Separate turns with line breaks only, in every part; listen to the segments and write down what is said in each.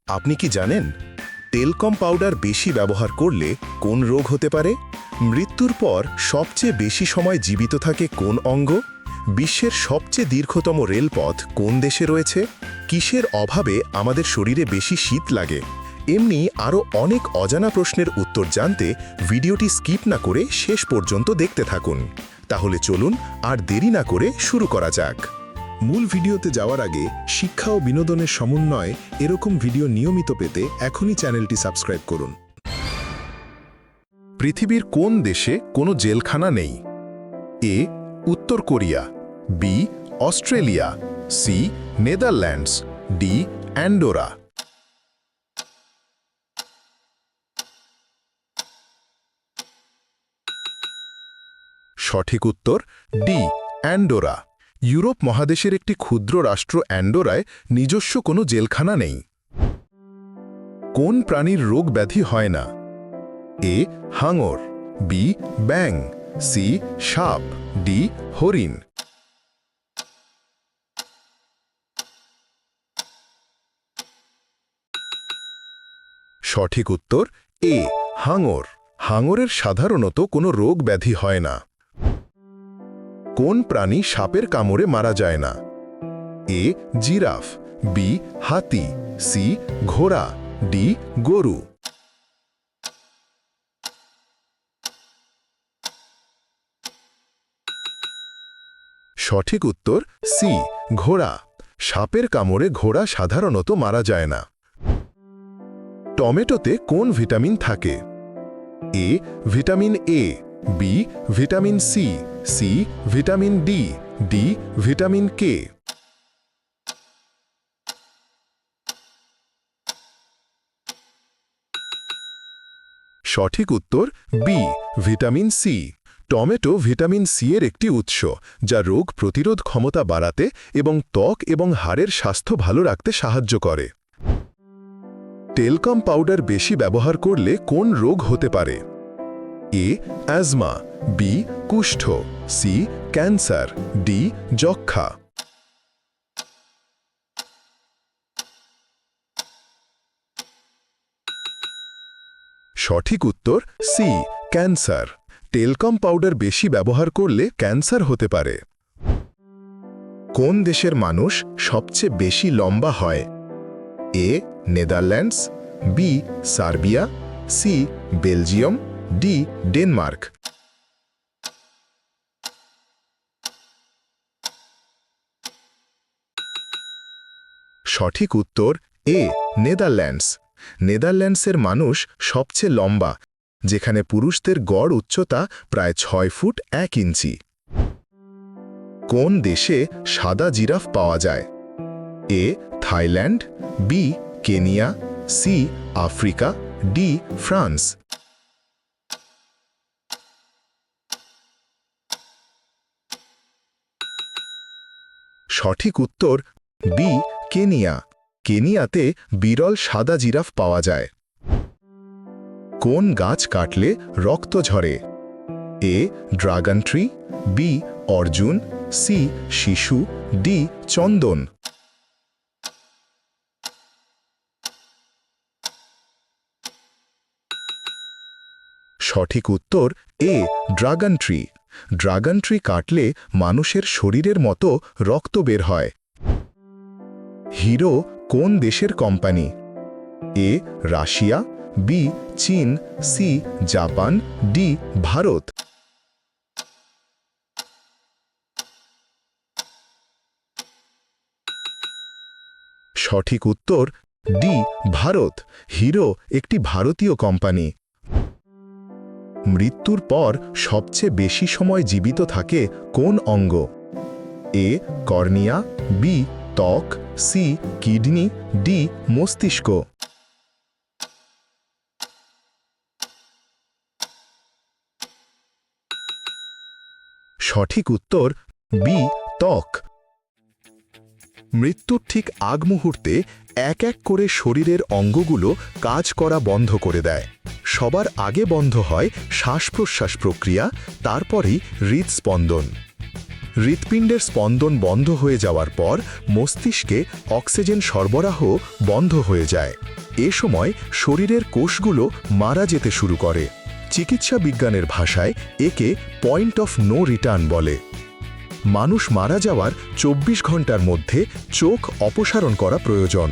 আপনি কি জানেন টেলকম পাউডার বেশি ব্যবহার করলে কোন রোগ হতে পারে? মৃত্যুর পর সবচেয়ে বেশি সময় জীবিত থাকে কোন অঙ্গ? বিশ্বের সবচেয়ে দীর্ঘতম রেলপথ কোন দেশে রয়েছে? কিসের অভাবে আমাদের শরীরে বেশি শীত লাগে? এমনি আরও অনেক অজানা প্রশ্নের উত্তর জানতে ভিডিওটি স্কিপ না করে শেষ পর্যন্ত দেখতে থাকুন। তাহলে চলুন আর দেরি না করে শুরু করা যাক। মূল ভিডিওতে যাওয়ার আগে শিক্ষা ও বিনোদনের সমন্বয়ে এরকম ভিডিও নিয়মিত পেতে এখনই চ্যানেলটি সাবস্ক্রাইব করুন। পৃথিবীর কোন দেশে কোনো জেলখানা নেই? এ. উত্তর Korea, B. Australia, C. Netherlands, D. Andorra. সঠিক উত্তর ডি. অ্যান্ডোরা। ইউরোপ মহাদেশের একটি ক্ষুদ্র রাষ্ট্র অ্যান্ডোরায় নিজস্ব কোনো জেলখানা নেই। কোন প্রাণীর রোগ ব্যাধি হয় না? এ. হাঙর, বি. ব্যাং, সি. সাপ, ডি. হরিণ। সঠিক উত্তর এ. হাঙর। হাঙরের সাধারণত কোনো রোগ ব্যাধি হয় না। কোন প্রাণী সাপের কামড়ে মারা যায় না? এ. Giraffe, B. হাতি, সি. ঘোড়া, ডি. গরু। সঠিক উত্তর সি. ঘোড়া। সাপের কামড়ে ঘোড়া সাধারণত মারা যায় না। টমেটোতে কোন ভিটামিন থাকে? A. Vitamin A, B. Vitamin C, C. Vitamin D, D. Vitamin K. সঠিক উত্তর B. Vitamin C. Tomato vitamin C এর একটি উৎস, যা রোগ প্রতিরোধ ক্ষমতা বাড়াতে এবং ত্বক এবং হাড়ের স্বাস্থ্য ভালো রাখতে সাহায্য করে। টেলকম পাউডার বেশি ব্যবহার করলে কোন রোগ হতে পারে? এ. Asthma, B. কুষ্ঠ, সি. Cancer, D. যক্ষ্মা। সঠিক উত্তর সি. ক্যান্সার। টেলকম পাউডার বেশি ব্যবহার করলে ক্যান্সার হতে পারে। কোন দেশের মানুষ সবচেয়ে বেশি লম্বা হয়? A. Netherlands, B. Serbia, C. Belgium, D. Denmark. সঠিক উত্তর এ. নেদারল্যান্ডস। নেদারল্যান্ডসের মানুষ সবচেয়ে লম্বা, যেখানে পুরুষদের গড় উচ্চতা প্রায় 6 ফুট 1 ইঞ্চি। কোন দেশে সাদা জিরাফ পাওয়া যায়? A. Thailand, B. Kenya, C. Africa, D. France. সঠিক উত্তর বি. কেনিয়া। কেনিয়াতে বিরল সাদা জিরাফ পাওয়া যায়। কোন গাছ কাটলে রক্ত ঝরে? এ. Dragon tree, B. অর্জুন, সি. শিশু, ডি. চন্দন। সঠিক উত্তর A. Dragon tree. Dragon tree কাটলে মানুষের শরীরের মতো রক্ত বের হয়। হিরো কোন দেশের কোম্পানি? এ. Russia, B. চীন, সি. Japan, D. ভারত। সঠিক উত্তর ডি. ভারত। হিরো একটি ভারতীয় কোম্পানি। মৃত্যুর পর সবচেয়ে বেশি সময় জীবিত থাকে কোন অঙ্গ? এ. Cornea, B. ত্বক, সি. Kidney, D. মস্তিষ্ক। সঠিক উত্তর বি. ত্বক। মৃত্যুর ঠিক আগ মুহূর্তে এক এক করে শরীরের অঙ্গগুলো কাজ করা বন্ধ করে দেয়। সবার আগে বন্ধ হয় শ্বাস প্রশ্বাস প্রক্রিয়া, তারপরেই হৃদস্পন্দন। হৃৎপিণ্ডের স্পন্দন বন্ধ হয়ে যাওয়ার পর মস্তিষ্কে অক্সিজেন সরবরাহ বন্ধ হয়ে যায়। এ সময় শরীরের কোষগুলো মারা যেতে শুরু করে। চিকিৎসা বিজ্ঞানের ভাষায় একে পয়েন্ট অফ নো রিটার্ন বলে। মানুষ মারা যাওয়ার ২৪ ঘন্টার মধ্যে চোখ অপসারণ করা প্রয়োজন।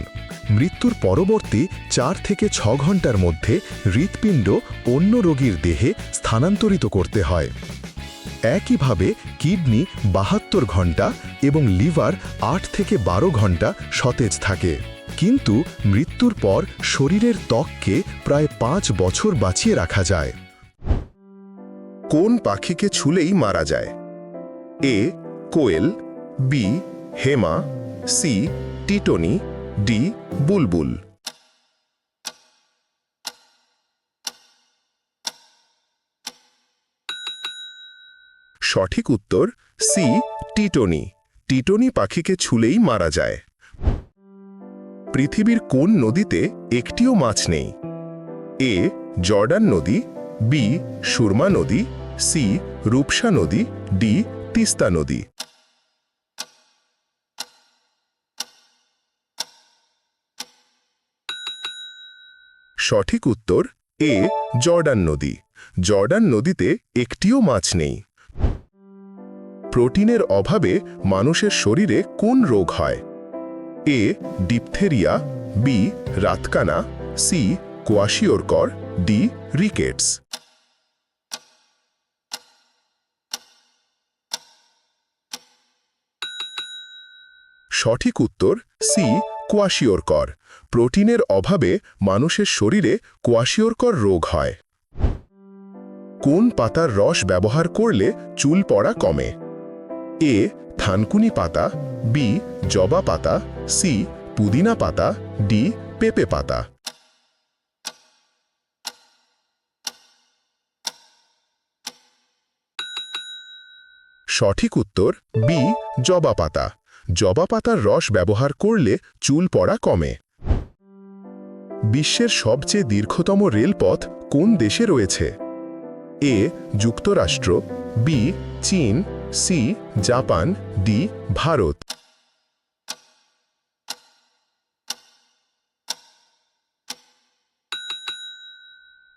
মৃত্যুর পরবর্তী ৪ থেকে ৬ ঘন্টার মধ্যে হৃৎপিণ্ড অন্য রোগীর দেহে স্থানান্তরিত করতে হয়। একইভাবে কিডনি ৭২ ঘন্টা এবং লিভার ৮ থেকে ১২ ঘন্টা সতেজ থাকে। কিন্তু মৃত্যুর পর শরীরের ত্বককে প্রায় ৫ বছর বাঁচিয়ে রাখা যায়। কোন পাখিকে ছুলেই মারা যায়? এ কোয়েল, বি হেমা, সি টিটনি, ডি বুলবুল। সঠিক উত্তর সি টিটনি। টিটনি পাখিকে ছুলেই মারা যায়। পৃথিবীর কোন নদীতে একটিও মাছ নেই? এ জর্ডান নদী, বি সুরমা নদী, সি রূপসা নদী, ডি তিস্তা নদী। সঠিক উত্তর এ জর্ডান নদী। জর্ডান নদীতে একটিও মাছ নেই। প্রোটিনের অভাবে মানুষের শরীরে কোন রোগ হয়? এ ডিপথেরিয়া, বি রাতকানা, সি কোয়াশিওরকর, ডি রিকেটস। সঠিক উত্তর সি কোয়াশিওরকর। প্রোটিনের অভাবে মানুষের শরীরে কোয়াশিওরকর রোগ হয়। কোন পাতার রস ব্যবহার করলে চুল পড়া কমে? এ থানকুনি পাতা, বি জবা পাতা, সি পুদিনা পাতা, ডি পেঁপে পাতা। সঠিক উত্তর বি জবা পাতা। জবা পাতার রস ব্যবহার করলে চুল পড়া কমে। বিশ্বের সবচেয়ে দীর্ঘতম রেলপথ কোন দেশে রয়েছে? এ যুক্তরাষ্ট্র, বি চীন, সি জাপান, ডি ভারত।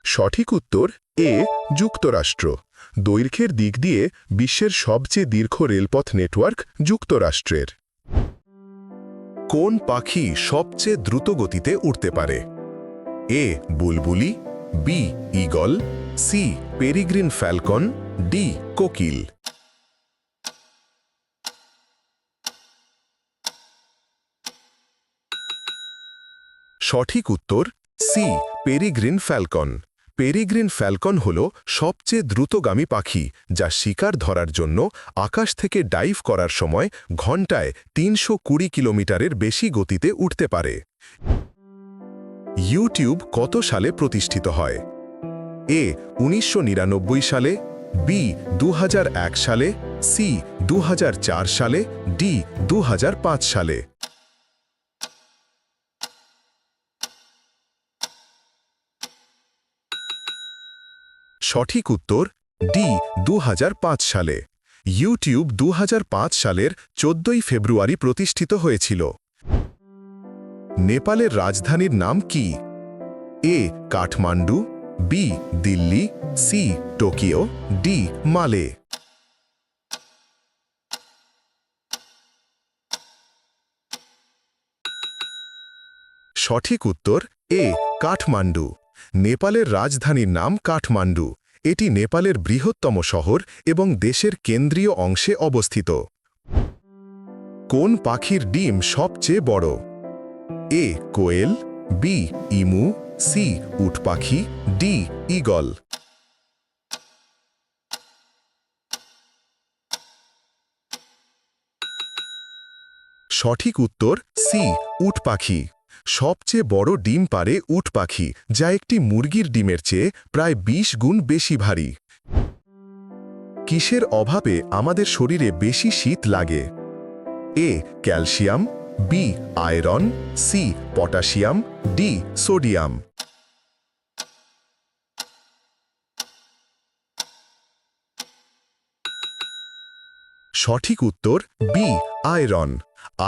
সঠিক উত্তর এ যুক্তরাষ্ট্র। দৈর্ঘ্যের দিক দিয়ে বিশ্বের সবচেয়ে দীর্ঘ রেলপথ নেটওয়ার্ক যুক্তরাষ্ট্রের। কোন পাখি সবচেয়ে দ্রুত গতিতে উড়তে পারে? এ বুলবুলি, B eagle, C peregrine falcon, D কোকিল। সঠিক উত্তর C peregrine falcon. Peregrine falcon হল সবচেয়ে দ্রুতগামী পাখি, যা শিকার ধরার জন্য আকাশ থেকে ডাইভ করার সময় ঘণ্টায় ৩২০ কিলোমিটারের বেশি গতিতে উঠতে পারে। ইউটিউব কত সালে প্রতিষ্ঠিত হয়? এ ১৯৯৯ সালে, বি ২০০১ সালে, সি ২০০৪ সালে, ডি ২০০৫ সালে। সঠিক উত্তর ডি ২০০৫ সালে। ইউটিউব ২০০৫ সালের ১৪ ফেব্রুয়ারি প্রতিষ্ঠিত হয়েছিল। নেপালের রাজধানীর নাম কি? A Kathmandu, B Delhi, C Tokyo, D Male. সঠিক উত্তর এ কাঠমান্ডু। নেপালের রাজধানীর নাম কাঠমান্ডু। এটি নেপালের বৃহত্তম শহর এবং দেশের কেন্দ্রীয় অংশে অবস্থিত। কোন পাখির ডিম সবচেয়ে বড়? এ কোয়েল, বি ইমু, সি উট পাখি, ডি ঈগল। সঠিক উত্তর সি উট পাখি। সবচেয়ে বড় ডিম পারে উট পাখি, যা একটি মুরগির ডিমের চেয়ে প্রায় ২০ গুণ বেশি ভারী। কিসের অভাবে আমাদের শরীরে বেশি শীত লাগে? A calcium, B iron, C potassium, D sodium. সঠিক উত্তর বি আয়রন।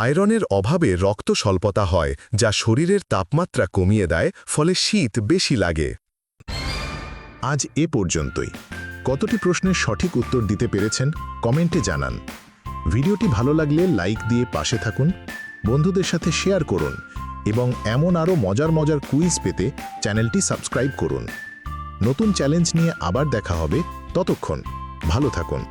আয়রনের অভাবে রক্ত স্বল্পতা হয়, যা শরীরের তাপমাত্রা কমিয়ে দেয়, ফলে শীত বেশি লাগে। আজ এ পর্যন্তই। কতটি প্রশ্নের সঠিক উত্তর দিতে পেরেছেন কমেন্টে জানান। ভিডিওটি ভালো লাগলে লাইক দিয়ে পাশে থাকুন, বন্ধুদের সাথে শেয়ার করুন এবং এমন আরও মজার মজার কুইজ পেতে চ্যানেলটি সাবস্ক্রাইব করুন। নতুন চ্যালেঞ্জ নিয়ে আবার দেখা হবে, ততক্ষণ ভালো থাকুন।